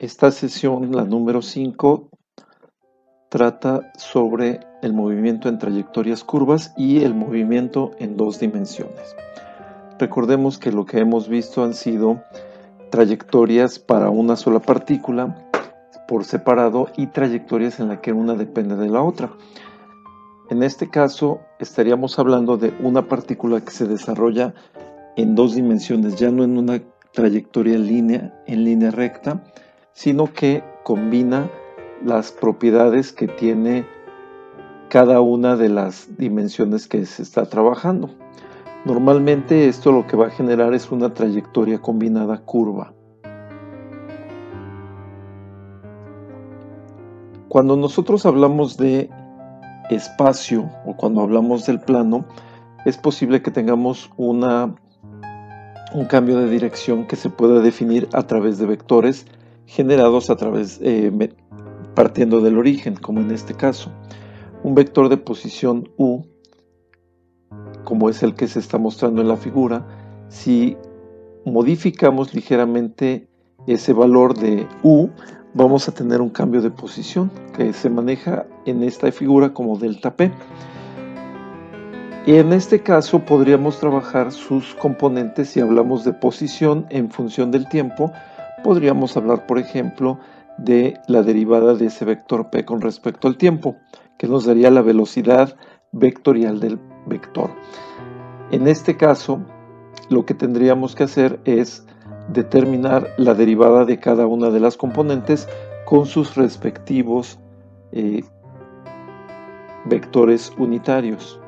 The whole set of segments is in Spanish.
Esta sesión, la número 5, trata sobre el movimiento en trayectorias curvas y el movimiento en dos dimensiones. Recordemos que lo que hemos visto han sido trayectorias para una sola partícula por separado y trayectorias en la que una depende de la otra. En este caso estaríamos hablando de una partícula que se desarrolla en dos dimensiones, ya no en una trayectoria en línea recta, sino que combina las propiedades que tiene cada una de las dimensiones que se está trabajando. Normalmente esto lo que va a generar es una trayectoria combinada curva. Cuando nosotros hablamos de espacio o cuando hablamos del plano, es posible que tengamos un cambio de dirección que se pueda definir a través de vectores generados partiendo del origen, como en este caso. Un vector de posición u, como es el que se está mostrando en la figura, si modificamos ligeramente ese valor de u, vamos a tener un cambio de posición que se maneja en esta figura como delta p. Y en este caso podríamos trabajar sus componentes. Si hablamos de posición en función del tiempo, podríamos hablar, por ejemplo, de la derivada de ese vector p con respecto al tiempo, que nos daría la velocidad vectorial del vector. En este caso, lo que tendríamos que hacer es determinar la derivada de cada una de las componentes con sus respectivos vectores unitarios.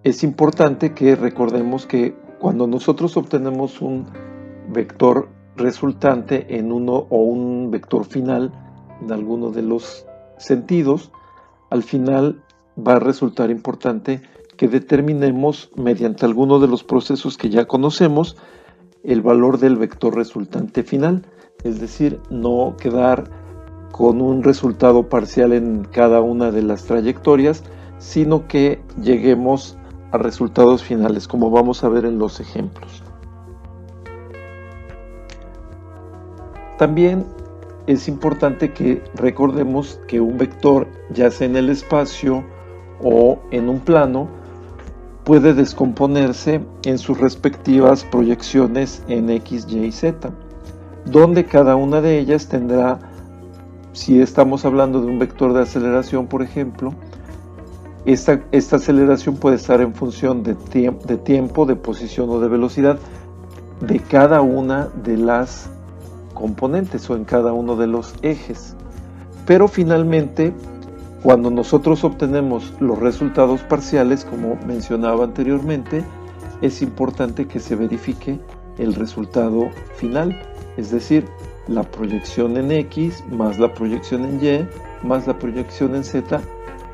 Es importante que recordemos que cuando nosotros obtenemos un vector resultante en uno o un vector final en alguno de los sentidos, al final va a resultar importante que determinemos mediante alguno de los procesos que ya conocemos el valor del vector resultante final, es decir, no quedar con un resultado parcial en cada una de las trayectorias, sino que lleguemos a resultados finales, como vamos a ver en los ejemplos. También es importante que recordemos que un vector, ya sea en el espacio o en un plano, puede descomponerse en sus respectivas proyecciones en X, Y y Z, donde cada una de ellas tendrá, si estamos hablando de un vector de aceleración, por ejemplo, esta aceleración puede estar en función de tiempo, de posición o de velocidad de cada una de las componentes o en cada uno de los ejes. Pero finalmente, cuando nosotros obtenemos los resultados parciales, como mencionaba anteriormente, es importante que se verifique el resultado final, es decir, la proyección en X más la proyección en Y más la proyección en Z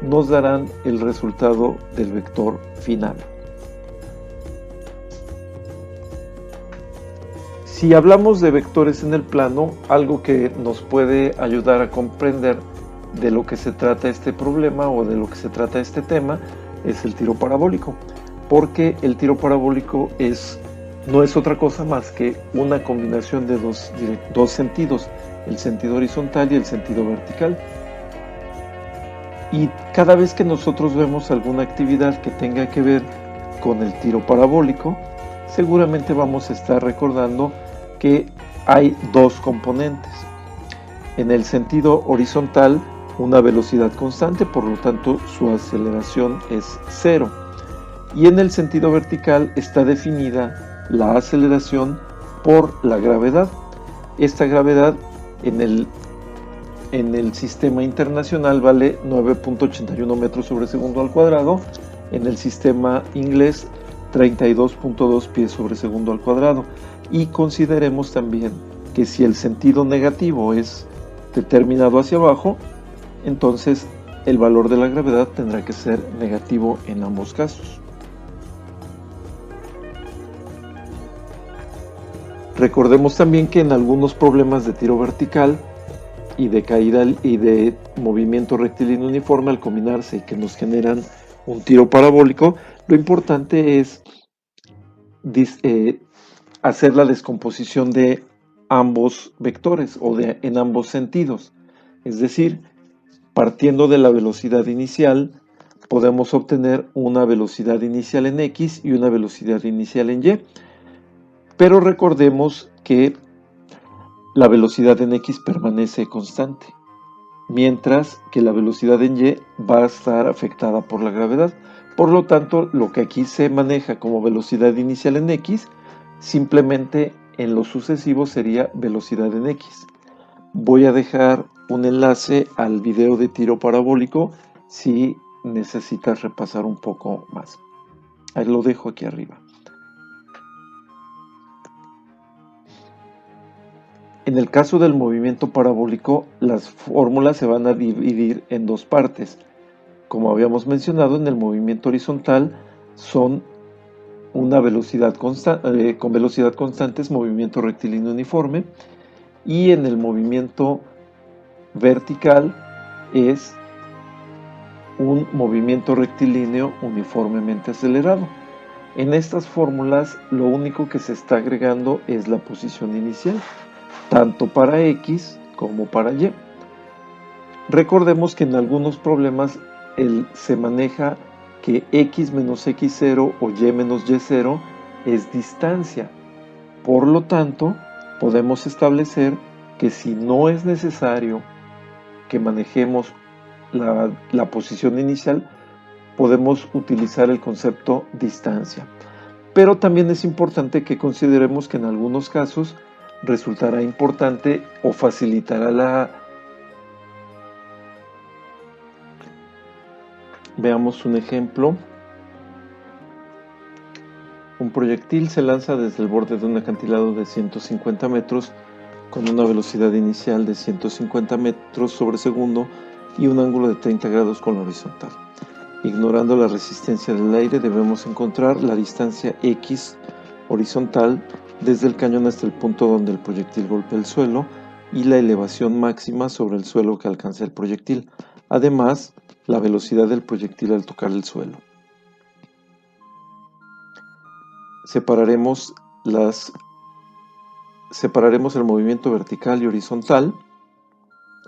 nos darán el resultado del vector final. Si hablamos de vectores en el plano, algo que nos puede ayudar a comprender de lo que se trata este problema o de lo que se trata este tema es el tiro parabólico, porque el tiro parabólico no es otra cosa más que una combinación de dos sentidos, el sentido horizontal y el sentido vertical. Y cada vez que nosotros vemos alguna actividad que tenga que ver con el tiro parabólico, seguramente vamos a estar recordando que hay dos componentes. En el sentido horizontal, una velocidad constante, por lo tanto su aceleración es 0. Y en el sentido vertical está definida la aceleración por la gravedad. Esta gravedad en el sistema internacional vale 9.81 metros sobre segundo al cuadrado, en el sistema inglés 32.2 pies sobre segundo al cuadrado. Y consideremos también que si el sentido negativo es determinado hacia abajo, entonces el valor de la gravedad tendrá que ser negativo en ambos casos. Recordemos también que en algunos problemas de tiro vertical y de caída y de movimiento rectilíneo uniforme, al combinarse y que nos generan un tiro parabólico, lo importante es hacer la descomposición de ambos vectores o en ambos sentidos. Es decir, partiendo de la velocidad inicial, podemos obtener una velocidad inicial en X y una velocidad inicial en Y. Pero recordemos que la velocidad en X permanece constante, mientras que la velocidad en Y va a estar afectada por la gravedad. Por lo tanto, lo que aquí se maneja como velocidad inicial en X, simplemente en lo sucesivo sería velocidad en X. Voy a dejar un enlace al video de tiro parabólico si necesitas repasar un poco más. Ahí lo dejo aquí arriba. En el caso del movimiento parabólico, las fórmulas se van a dividir en dos partes. Como habíamos mencionado, en el movimiento horizontal son una velocidad con velocidad constante es movimiento rectilíneo uniforme, y en el movimiento vertical es un movimiento rectilíneo uniformemente acelerado. En estas fórmulas lo único que se está agregando es la posición inicial, tanto para X como para Y. Recordemos que en algunos problemas se maneja que X menos X0 o Y menos Y0 es distancia. Por lo tanto, podemos establecer que si no es necesario que manejemos la posición inicial, podemos utilizar el concepto distancia. Pero también es importante que consideremos que en algunos casos resultará importante o facilitará Veamos un ejemplo. Un proyectil se lanza desde el borde de un acantilado de 150 metros con una velocidad inicial de 150 metros sobre segundo y un ángulo de 30 grados con la horizontal. Ignorando la resistencia del aire, debemos encontrar la distancia X horizontal desde el cañón hasta el punto donde el proyectil golpea el suelo y la elevación máxima sobre el suelo que alcanza el proyectil. Además, la velocidad del proyectil al tocar el suelo. Separaremos el movimiento vertical y horizontal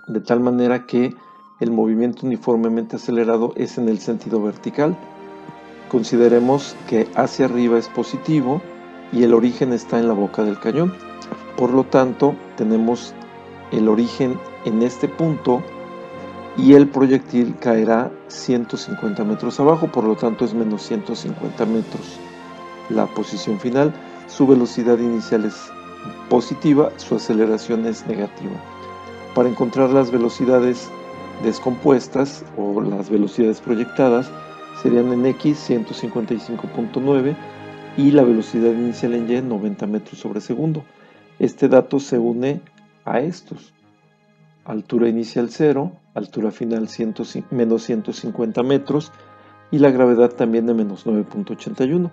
de tal manera que el movimiento uniformemente acelerado es en el sentido vertical. Consideremos que hacia arriba es positivo y el origen está en la boca del cañón. Por lo tanto, tenemos el origen en este punto y el proyectil caerá 150 metros abajo, por lo tanto es menos 150 metros. La posición final, su velocidad inicial es positiva, su aceleración es negativa. Para encontrar las velocidades descompuestas o las velocidades proyectadas serían en X 155.9 y la velocidad inicial en Y 90 metros sobre segundo. Este dato se une a estos. Altura inicial 0, altura final menos 150 metros y la gravedad también de menos 9.81.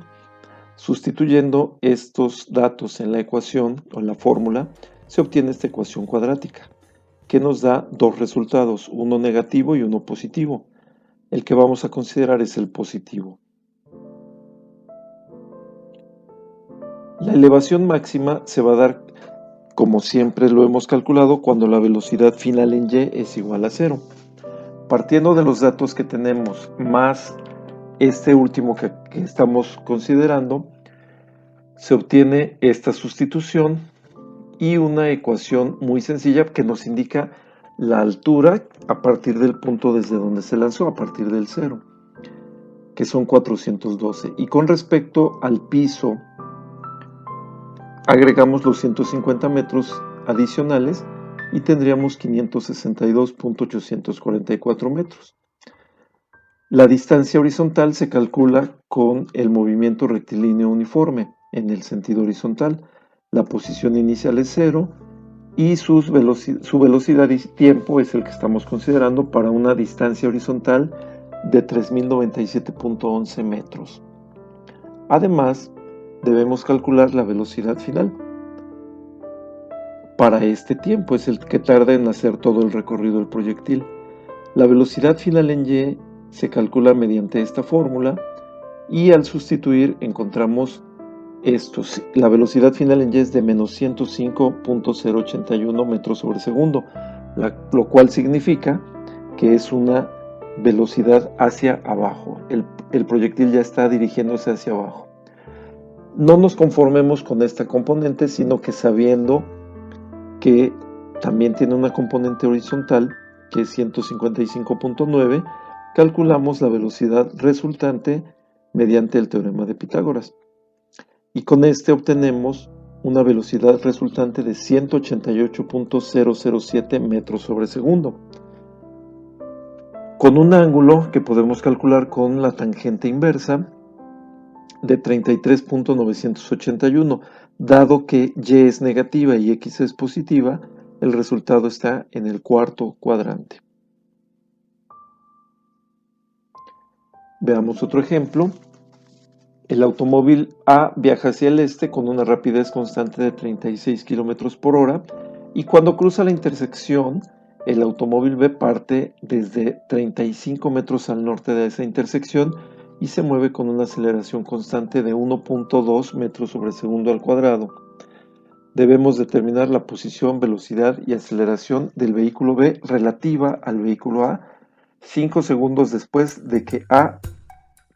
Sustituyendo estos datos en la ecuación o en la fórmula, se obtiene esta ecuación cuadrática, que nos da dos resultados, uno negativo y uno positivo. El que vamos a considerar es el positivo. La elevación máxima se va a dar, como siempre lo hemos calculado, cuando la velocidad final en Y es igual a 0. Partiendo de los datos que tenemos más este último que estamos considerando, se obtiene esta sustitución y una ecuación muy sencilla que nos indica la altura a partir del punto desde donde se lanzó, a partir del 0, que son 412. Y con respecto al piso, agregamos los 150 metros adicionales y tendríamos 562.844 metros. La distancia horizontal se calcula con el movimiento rectilíneo uniforme en el sentido horizontal. La posición inicial es 0 y su velocidad y tiempo es el que estamos considerando para una distancia horizontal de 3097.11 metros. Además, debemos calcular la velocidad final. Para este tiempo es el que tarda en hacer todo el recorrido del proyectil. La velocidad final en Y se calcula mediante esta fórmula y al sustituir encontramos La velocidad final en Y es de menos 105.081 metros sobre segundo, lo cual significa que es una velocidad hacia abajo. El proyectil ya está dirigiéndose hacia abajo. No nos conformemos con esta componente, sino que sabiendo que también tiene una componente horizontal, que es 155.9, calculamos la velocidad resultante mediante el teorema de Pitágoras. Y con este obtenemos una velocidad resultante de 188.007 metros sobre segundo, con un ángulo que podemos calcular con la tangente inversa de 33.981. Dado que Y es negativa y X es positiva, el resultado está en el cuarto cuadrante. Veamos otro ejemplo. El automóvil A viaja hacia el este con una rapidez constante de 36 km por hora y cuando cruza la intersección, el automóvil B parte desde 35 metros al norte de esa intersección y se mueve con una aceleración constante de 1.2 metros sobre segundo al cuadrado. Debemos determinar la posición, velocidad y aceleración del vehículo B relativa al vehículo A 5 segundos después de que A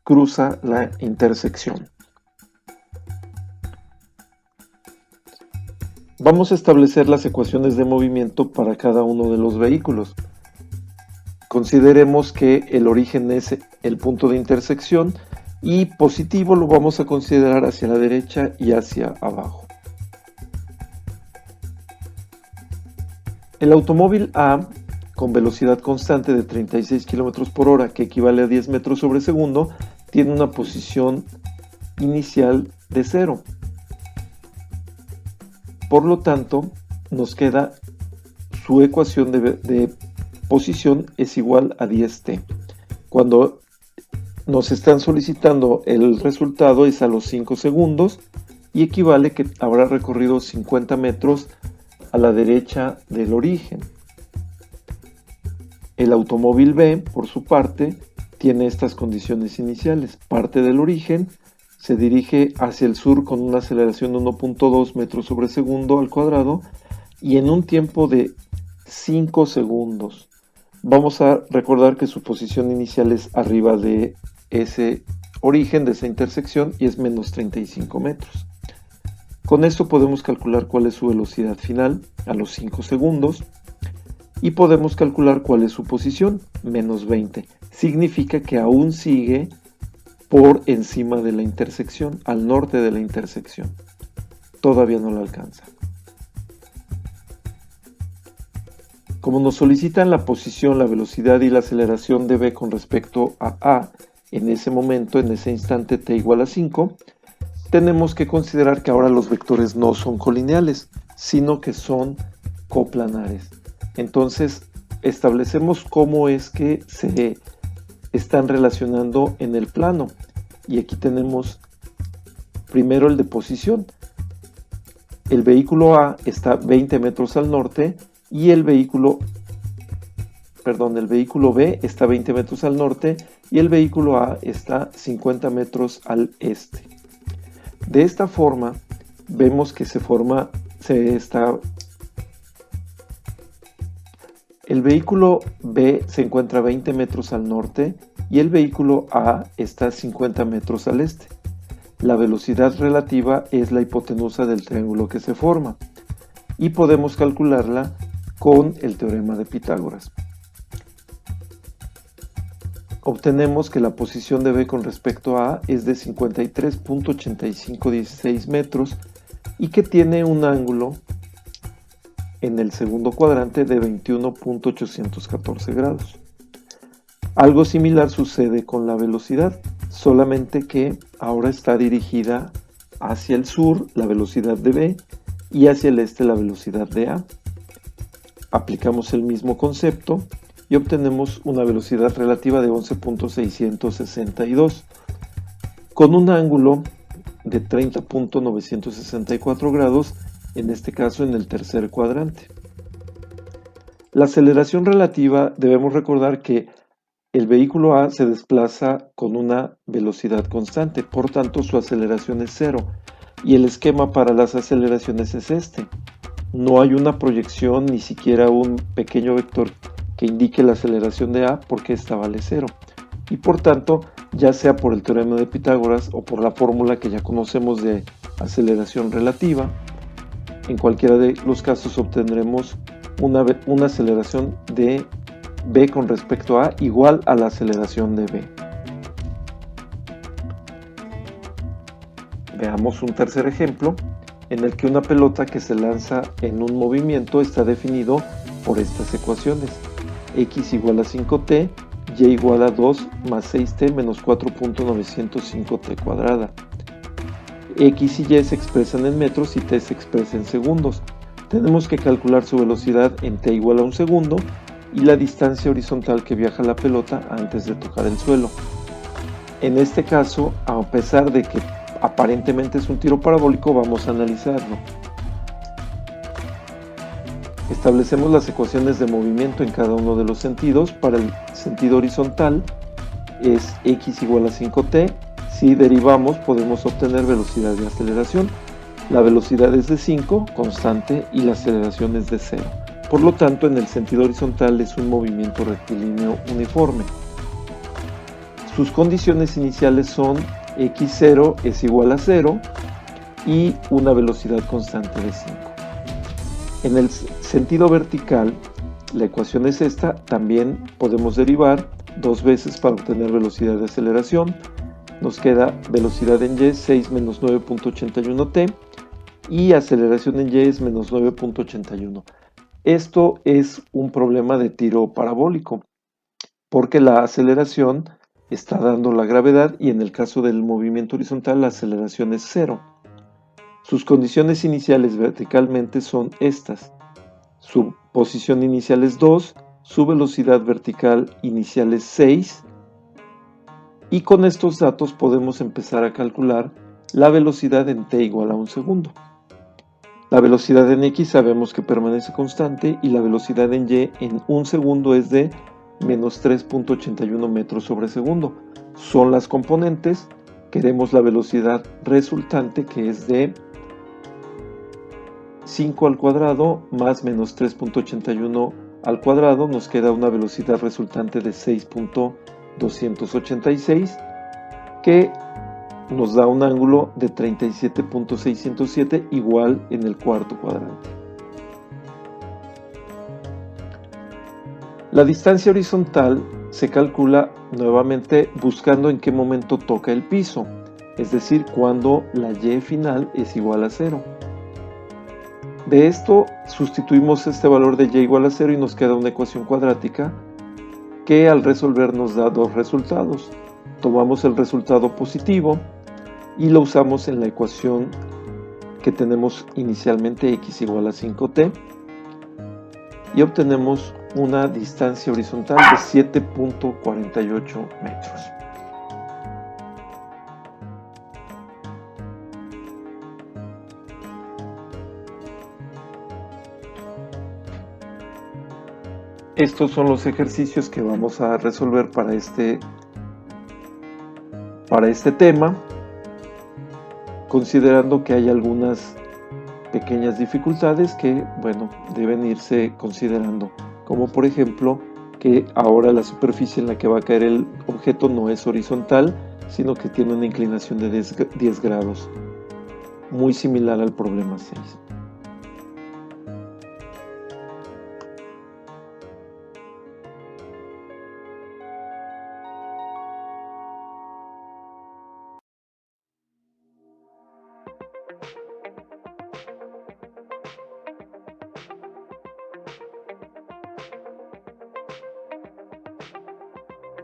cruza la intersección. Vamos a establecer las ecuaciones de movimiento para cada uno de los vehículos. Consideremos que el origen es el punto de intersección y positivo lo vamos a considerar hacia la derecha y hacia abajo. El automóvil A, con velocidad constante de 36 km por hora, que equivale a 10 metros sobre segundo, tiene una posición inicial de 0. Por lo tanto, nos queda su ecuación de posición es igual a 10t. Cuando nos están solicitando el resultado es a los 5 segundos y equivale que habrá recorrido 50 metros a la derecha del origen. El automóvil B, por su parte, tiene estas condiciones iniciales. Parte del origen, se dirige hacia el sur con una aceleración de 1.2 metros sobre segundo al cuadrado y en un tiempo de 5 segundos. Vamos a recordar que su posición inicial es arriba de ese origen, de esa intersección, y es menos 35 metros. Con esto podemos calcular cuál es su velocidad final a los 5 segundos y podemos calcular cuál es su posición, menos 20. Significa que aún sigue por encima de la intersección, al norte de la intersección. Todavía no la alcanza. Como nos solicitan la posición, la velocidad y la aceleración de B con respecto a A en ese momento, en ese instante t igual a 5, tenemos que considerar que ahora los vectores no son colineales, sino que son coplanares. Entonces, establecemos cómo es que se están relacionando en el plano. Y aquí tenemos primero el de posición. El vehículo A está 20 metros al norte y el vehículo B está 20 metros al norte y el vehículo A está 50 metros al este. De esta forma, vemos que el vehículo B se encuentra 20 metros al norte y el vehículo A está 50 metros al este. La velocidad relativa es la hipotenusa del triángulo que se forma y podemos calcularla con el teorema de Pitágoras. Obtenemos que la posición de B con respecto a A es de 53.8516 metros y que tiene un ángulo en el segundo cuadrante de 21.814 grados. Algo similar sucede con la velocidad, solamente que ahora está dirigida hacia el sur la velocidad de B y hacia el este la velocidad de A. Aplicamos el mismo concepto y obtenemos una velocidad relativa de 11.662 con un ángulo de 30.964 grados, en este caso en el tercer cuadrante. La aceleración relativa, debemos recordar que el vehículo A se desplaza con una velocidad constante, por tanto su aceleración es 0. Y el esquema para las aceleraciones es este. No hay una proyección, ni siquiera un pequeño vector que indique la aceleración de A, porque esta vale 0. Y por tanto, ya sea por el teorema de Pitágoras o por la fórmula que ya conocemos de aceleración relativa, en cualquiera de los casos obtendremos una aceleración de B con respecto a A igual a la aceleración de B. Veamos un tercer ejemplo en el que una pelota que se lanza en un movimiento está definido por estas ecuaciones: x igual a 5t, y igual a 2 más 6t menos 4.905t cuadrada. X y y se expresan en metros y t se expresa en segundos. Tenemos que calcular su velocidad en t igual a 1 segundo y la distancia horizontal que viaja la pelota antes de tocar el suelo. En este caso, a pesar de que aparentemente es un tiro parabólico, vamos a analizarlo. Establecemos las ecuaciones de movimiento en cada uno de los sentidos. Para el sentido horizontal es x igual a 5t. Si derivamos, podemos obtener velocidad de aceleración. La velocidad es de 5, constante, y la aceleración es de 0. Por lo tanto, en el sentido horizontal es un movimiento rectilíneo uniforme. Sus condiciones iniciales son x0 es igual a 0 y una velocidad constante de 5. En el sentido vertical, la ecuación es esta. También podemos derivar dos veces para obtener velocidad de aceleración. Nos queda velocidad en y 6 menos 9.81t y aceleración en y es menos 9.81. Esto es un problema de tiro parabólico, porque la aceleración está dando la gravedad y en el caso del movimiento horizontal la aceleración es 0. Sus condiciones iniciales verticalmente son estas: su posición inicial es 2, su velocidad vertical inicial es 6, y con estos datos podemos empezar a calcular la velocidad en t igual a 1 segundo. La velocidad en x sabemos que permanece constante y la velocidad en y en 1 segundo es de menos 3.81 metros sobre segundo. Son las componentes. Queremos la velocidad resultante, que es de 5 al cuadrado más menos 3.81 al cuadrado. Nos queda una velocidad resultante de 6.286, que nos da un ángulo de 37.607 igual en el cuarto cuadrante. La distancia horizontal se calcula nuevamente buscando en qué momento toca el piso, es decir, cuando la y final es igual a 0. De esto sustituimos este valor de y igual a 0 y nos queda una ecuación cuadrática que al resolver nos da dos resultados. Tomamos el resultado positivo y lo usamos en la ecuación que tenemos inicialmente, x igual a 5t, y obtenemos una distancia horizontal de 7.48 metros. Estos son los ejercicios que vamos a resolver para este tema, considerando que hay algunas pequeñas dificultades que, bueno, deben irse considerando, como por ejemplo que ahora la superficie en la que va a caer el objeto no es horizontal, sino que tiene una inclinación de 10 grados, muy similar al problema 6.